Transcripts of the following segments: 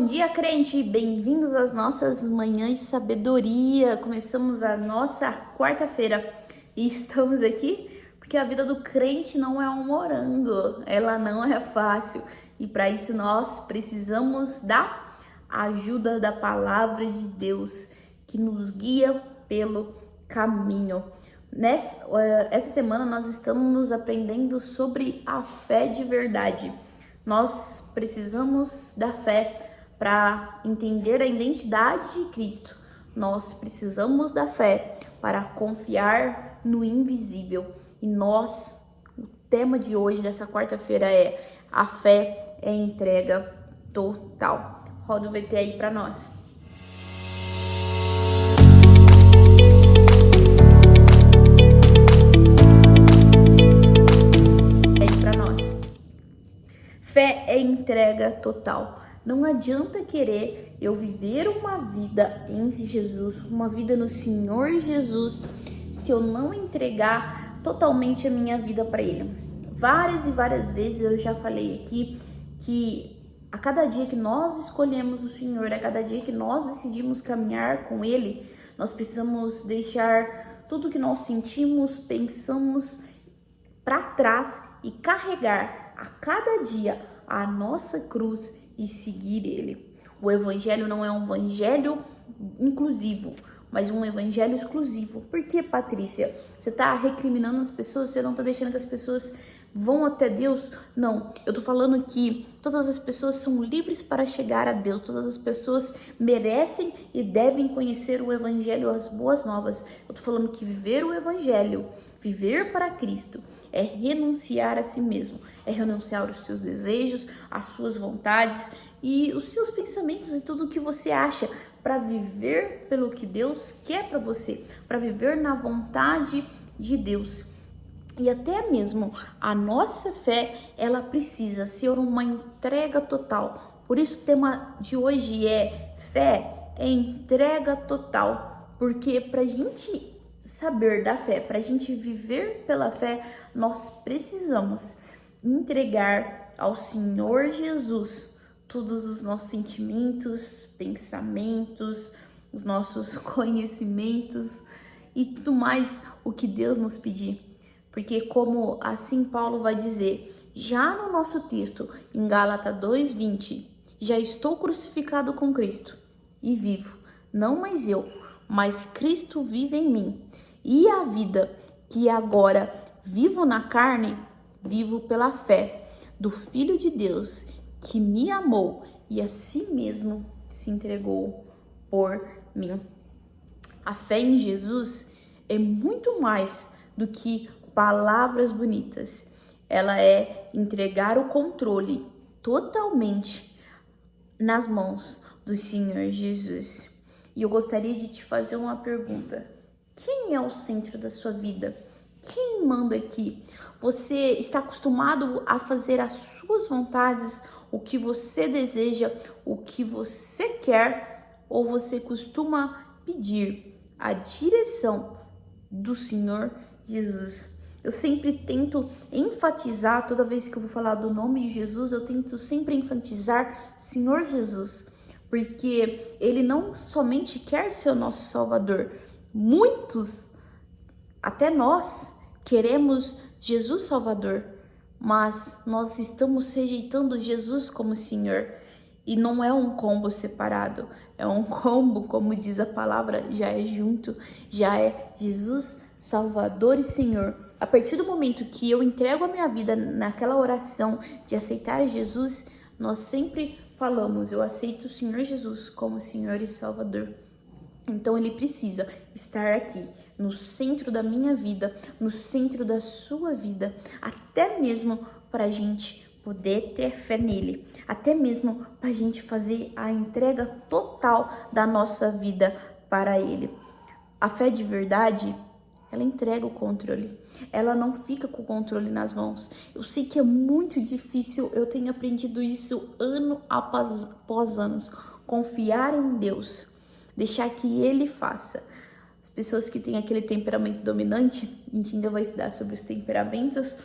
Bom dia, crente! Bem-vindos às nossas manhãs de sabedoria. Começamos a nossa quarta-feira e estamos aqui porque a vida do crente não é um morango, ela não é fácil e para isso nós precisamos da ajuda da palavra de Deus que nos guia pelo caminho. Essa semana nós estamos aprendendo sobre a fé de verdade. Nós precisamos da fé para entender a identidade de Cristo. Nós precisamos da fé para confiar no invisível. E o tema de hoje, dessa quarta-feira, é a fé é entrega total. Roda o VT aí para nós. Fé é entrega total. Não adianta querer eu viver uma vida em Jesus, uma vida no Senhor Jesus, se eu não entregar totalmente a minha vida para Ele. Várias e várias vezes eu já falei aqui que a cada dia que nós escolhemos o Senhor, a cada dia que nós decidimos caminhar com Ele, nós precisamos deixar tudo que nós sentimos, pensamos para trás e carregar a cada dia a nossa cruz e seguir Ele. O evangelho não é um evangelho inclusivo, mas um evangelho exclusivo. Por que, Patrícia? Você está recriminando as pessoas? Você não está deixando que as pessoas vão até Deus? Não, eu tô falando que todas as pessoas são livres para chegar a Deus. Todas as pessoas merecem e devem conhecer o evangelho, as boas novas. Eu tô falando que viver o evangelho, viver para Cristo, é renunciar a si mesmo, é renunciar aos seus desejos, às suas vontades e os seus pensamentos e tudo o que você acha, para viver pelo que Deus quer para você, para viver na vontade de Deus. E até mesmo a nossa fé, ela precisa ser uma entrega total. Por isso o tema de hoje é fé, é entrega total. Porque para a gente saber da fé, para a gente viver pela fé, nós precisamos entregar ao Senhor Jesus todos os nossos sentimentos, pensamentos, os nossos conhecimentos e tudo mais o que Deus nos pedir. Porque como assim Paulo vai dizer, já no nosso texto, em Gálatas 2:20, já estou crucificado com Cristo e vivo, não mais eu, mas Cristo vive em mim. E a vida que agora vivo na carne, vivo pela fé do Filho de Deus, que me amou e a si mesmo se entregou por mim. A fé em Jesus é muito mais do que palavras bonitas. Ela é entregar o controle totalmente nas mãos do Senhor Jesus. E eu gostaria de te fazer uma pergunta. Quem é o centro da sua vida? Quem manda aqui? Você está acostumado a fazer as suas vontades, o que você deseja, o que você quer, ou você costuma pedir a direção do Senhor Jesus? Eu sempre tento enfatizar, toda vez que eu vou falar do nome de Jesus, eu tento sempre enfatizar Senhor Jesus, porque Ele não somente quer ser o nosso Salvador, muitos, até nós, queremos Jesus Salvador, mas nós estamos rejeitando Jesus como Senhor. E não é um combo separado, é um combo, como diz a palavra, já é junto, já é Jesus Salvador e Senhor. A partir do momento que eu entrego a minha vida naquela oração de aceitar Jesus, nós sempre falamos, eu aceito o Senhor Jesus como Senhor e Salvador. Então Ele precisa estar aqui, no centro da minha vida, no centro da sua vida, até mesmo para a gente poder ter fé nele, até mesmo para a gente fazer a entrega total da nossa vida para Ele. A fé de verdade, ela entrega o controle, ela não fica com o controle nas mãos. Eu sei que é muito difícil, eu tenho aprendido isso ano após anos, confiar em Deus, deixar que Ele faça. As pessoas que têm aquele temperamento dominante, a gente ainda vai estudar sobre os temperamentos,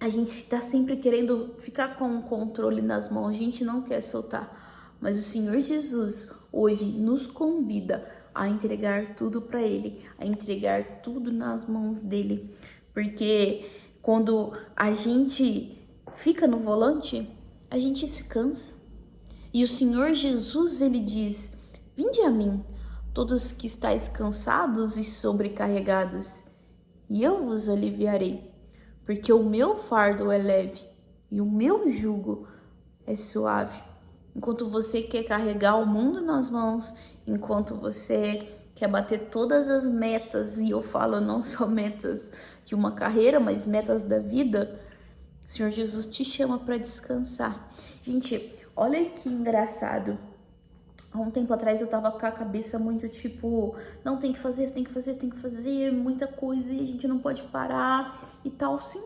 a gente está sempre querendo ficar com o controle nas mãos, a gente não quer soltar. Mas o Senhor Jesus hoje nos convida a entregar tudo para Ele, a entregar tudo nas mãos dele. Porque quando a gente fica no volante, a gente se cansa. E o Senhor Jesus, ele diz: vinde a mim, todos que estáis cansados e sobrecarregados, e eu vos aliviarei. Porque o meu fardo é leve e o meu jugo é suave. Enquanto você quer carregar o mundo nas mãos, enquanto você quer bater todas as metas, e eu falo não só metas de uma carreira, mas metas da vida, o Senhor Jesus te chama para descansar. Gente, olha que engraçado. Há um tempo atrás eu tava com a cabeça muito tipo, não, tem que fazer, muita coisa e a gente não pode parar e tal. Sim,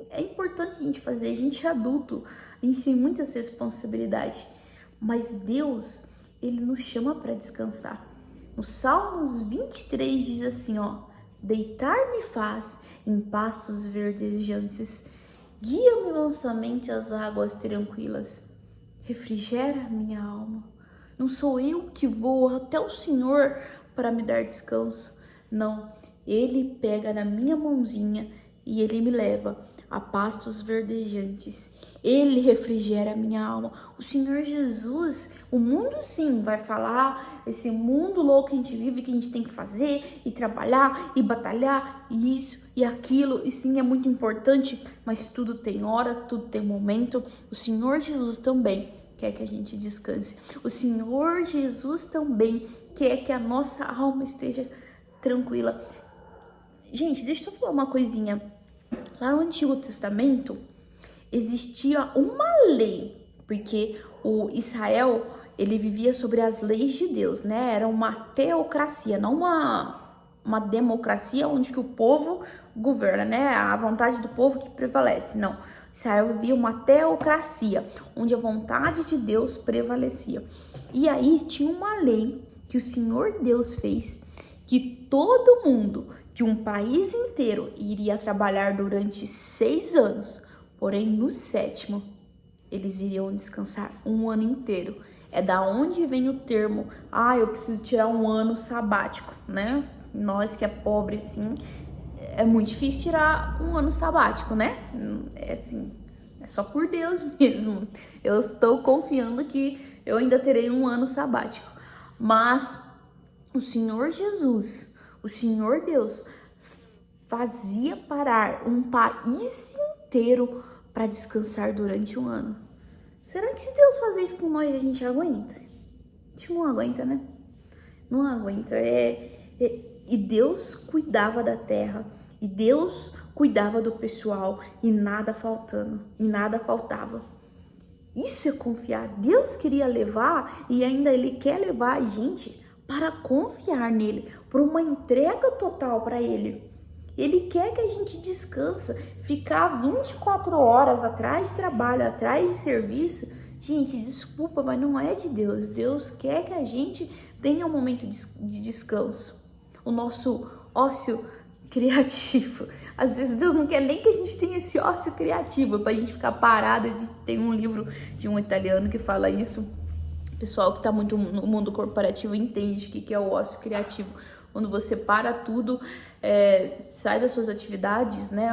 é importante a gente fazer, a gente é adulto, a gente tem muitas responsabilidades, mas Deus, ele nos chama para descansar. No Salmos 23 diz assim, ó: deitar-me faz em pastos verdejantes, guia-me mansamente às águas tranquilas, refrigera minha alma. Não sou eu que vou até o Senhor para me dar descanso, não, Ele pega na minha mãozinha e Ele me leva a pastos verdejantes. Ele refrigera a minha alma. O Senhor Jesus, o mundo sim vai falar, esse mundo louco que a gente vive, que a gente tem que fazer e trabalhar e batalhar e isso e aquilo, e sim, é muito importante, mas tudo tem hora, tudo tem momento. O Senhor Jesus também quer que a gente descanse. O Senhor Jesus também quer que a nossa alma esteja tranquila. Gente, deixa eu falar uma coisinha. Lá no Antigo Testamento existia uma lei, porque o Israel, ele vivia sobre as leis de Deus, né? Era uma teocracia, não uma democracia onde que o povo governa, né? A vontade do povo que prevalece, não. Israel vivia uma teocracia, onde a vontade de Deus prevalecia. E aí tinha uma lei que o Senhor Deus fez, que todo mundo de um país inteiro iria trabalhar durante 6 anos, porém no 7º eles iriam descansar um ano inteiro. É da onde vem o termo, eu preciso tirar um ano sabático, né? Nós que é pobre assim, é muito difícil tirar um ano sabático, né? É assim, é só por Deus mesmo. Eu estou confiando que eu ainda terei um ano sabático. Mas o Senhor Jesus, o Senhor Deus, fazia parar um país inteiro para descansar durante um ano. Será que se Deus fazer isso com nós, a gente aguenta? A gente não aguenta, né? Não aguenta. E Deus cuidava da terra. E Deus cuidava do pessoal. E nada faltando. E nada faltava. Isso é confiar. Deus queria levar e ainda Ele quer levar a gente para confiar nele. Por uma entrega total para Ele. Ele quer que a gente descansa. Ficar 24 horas atrás de trabalho, atrás de serviço. Gente, desculpa, mas não é de Deus. Deus quer que a gente tenha um momento de descanso. O nosso ócio criativo. Às vezes Deus não quer nem que a gente tenha esse ócio criativo para a gente ficar parada. Tem um livro de um italiano que fala isso. O pessoal que está muito no mundo corporativo entende o que é o ócio criativo. Quando você para tudo, sai das suas atividades, né?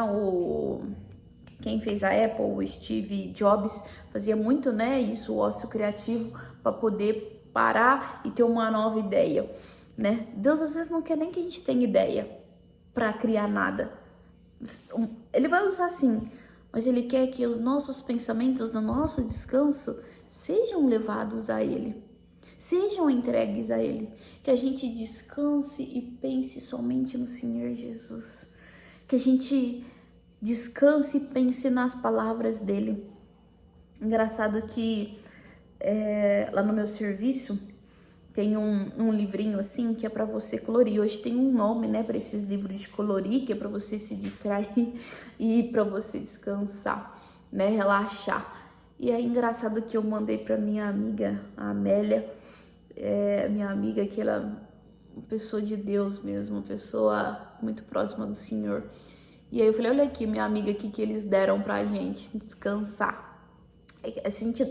Quem fez a Apple, o Steve Jobs, fazia muito, né? Isso, o ócio criativo, para poder parar e ter uma nova ideia, né? Deus às vezes não quer nem que a gente tenha ideia para criar nada. Ele vai usar sim, mas ele quer que os nossos pensamentos no nosso descanso sejam levados a ele. Sejam entregues a Ele, que a gente descanse e pense somente no Senhor Jesus, que a gente descanse e pense nas palavras dEle. Engraçado que lá no meu serviço tem um livrinho assim que é para você colorir. Hoje tem um nome, né, para esses livros de colorir, que é para você se distrair e para você descansar, né, relaxar. E é engraçado que eu mandei para minha amiga, a Amélia, minha amiga, que ela é uma pessoa de Deus mesmo, uma pessoa muito próxima do Senhor. E aí eu falei, olha aqui, minha amiga, aqui que eles deram pra gente descansar. A gente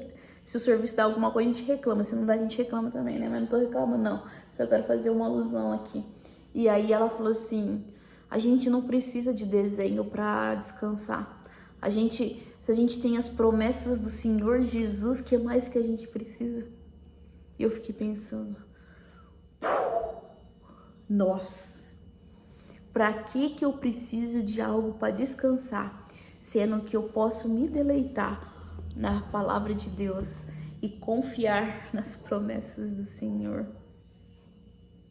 Se o serviço dá alguma coisa, a gente reclama. Se não dá, a gente reclama também, né? Mas não tô reclamando, não. Só quero fazer uma alusão aqui. E aí ela falou assim, a gente não precisa de desenho para descansar. Se a gente tem as promessas do Senhor Jesus, que mais que a gente precisa? E eu fiquei pensando, nossa, para que eu preciso de algo para descansar, sendo que eu posso me deleitar na palavra de Deus e confiar nas promessas do Senhor?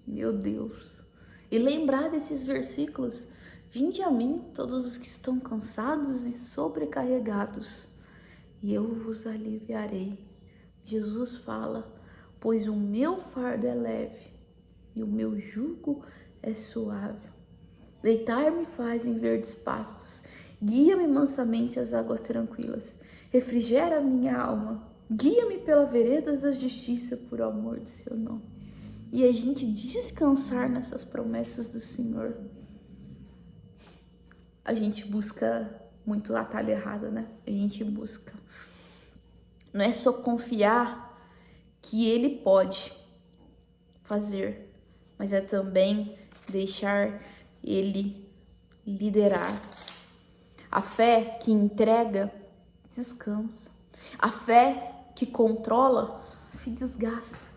Meu Deus. E lembrar desses versículos: vinde a mim todos os que estão cansados e sobrecarregados, e eu vos aliviarei. Jesus fala, pois o meu fardo é leve e o meu jugo é suave. Deitar-me faz em verdes pastos, guia-me mansamente às águas tranquilas, refrigera a minha alma, guia-me pelas veredas da justiça por amor do seu nome. E a gente descansar nessas promessas do Senhor. A gente busca muito atalho errado, né? A gente busca. Não é só confiar que Ele pode fazer, mas é também deixar Ele liderar. A fé que entrega, descansa. A fé que controla, se desgasta.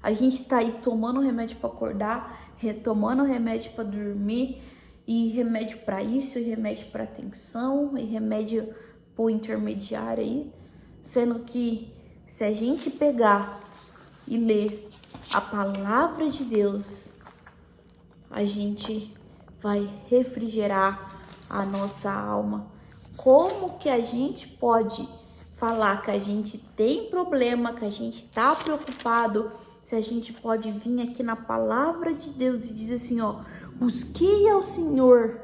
A gente tá aí tomando remédio para acordar, retomando remédio para dormir, e remédio para isso, e remédio para atenção, e remédio pro intermediário aí, sendo que se a gente pegar e ler a palavra de Deus, a gente vai refrigerar a nossa alma. Como que a gente pode falar que a gente tem problema, que a gente tá preocupado, se a gente pode vir aqui na palavra de Deus e dizer assim, ó, busquei ao Senhor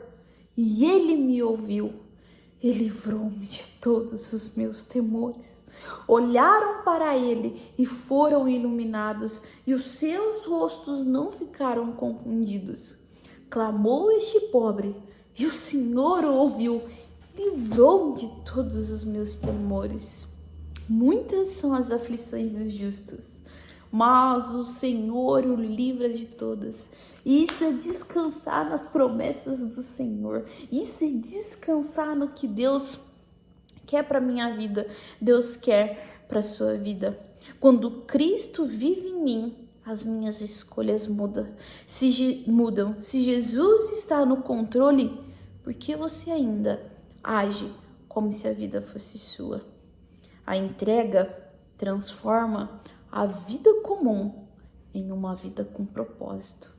e Ele me ouviu, Ele livrou-me de todos os meus temores. Olharam para Ele e foram iluminados, e os seus rostos não ficaram confundidos. Clamou este pobre, e o Senhor o ouviu, livrou-me de todos os meus temores. Muitas são as aflições dos justos, mas o Senhor o livra de todas. Isso é descansar nas promessas do Senhor. Isso é descansar no que Deus quer para minha vida, Deus quer para sua vida. Quando Cristo vive em mim, as minhas escolhas mudam. Se Jesus está no controle, por que você ainda age como se a vida fosse sua? A entrega transforma a vida comum em uma vida com propósito.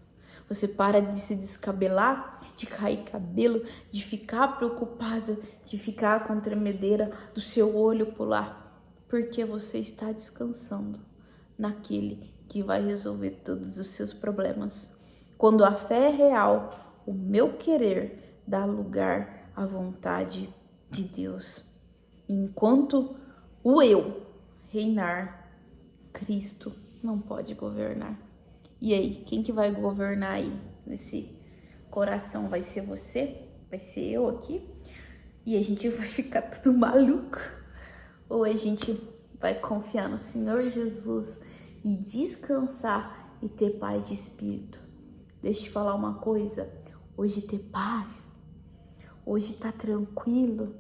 Você para de se descabelar, de cair cabelo, de ficar preocupada, de ficar com tremedeira, do seu olho pular, porque você está descansando naquele que vai resolver todos os seus problemas. Quando a fé é real, o meu querer dá lugar à vontade de Deus. Enquanto o eu reinar, Cristo não pode governar. E aí, quem que vai governar aí nesse coração? Vai ser você? Vai ser eu aqui? E a gente vai ficar tudo maluco? Ou a gente vai confiar no Senhor Jesus e descansar e ter paz de espírito? Deixa eu te falar uma coisa. Hoje ter paz, hoje tá tranquilo,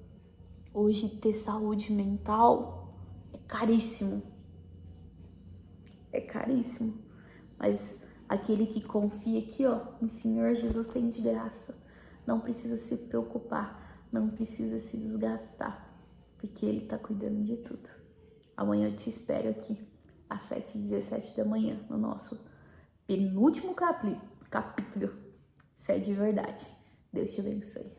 hoje ter saúde mental é caríssimo. É caríssimo. Mas aquele que confia aqui, ó, no Senhor Jesus tem de graça. Não precisa se preocupar, não precisa se desgastar, porque Ele tá cuidando de tudo. Amanhã eu te espero aqui, às 7h17 da manhã, no nosso penúltimo capítulo, Fé de Verdade. Deus te abençoe.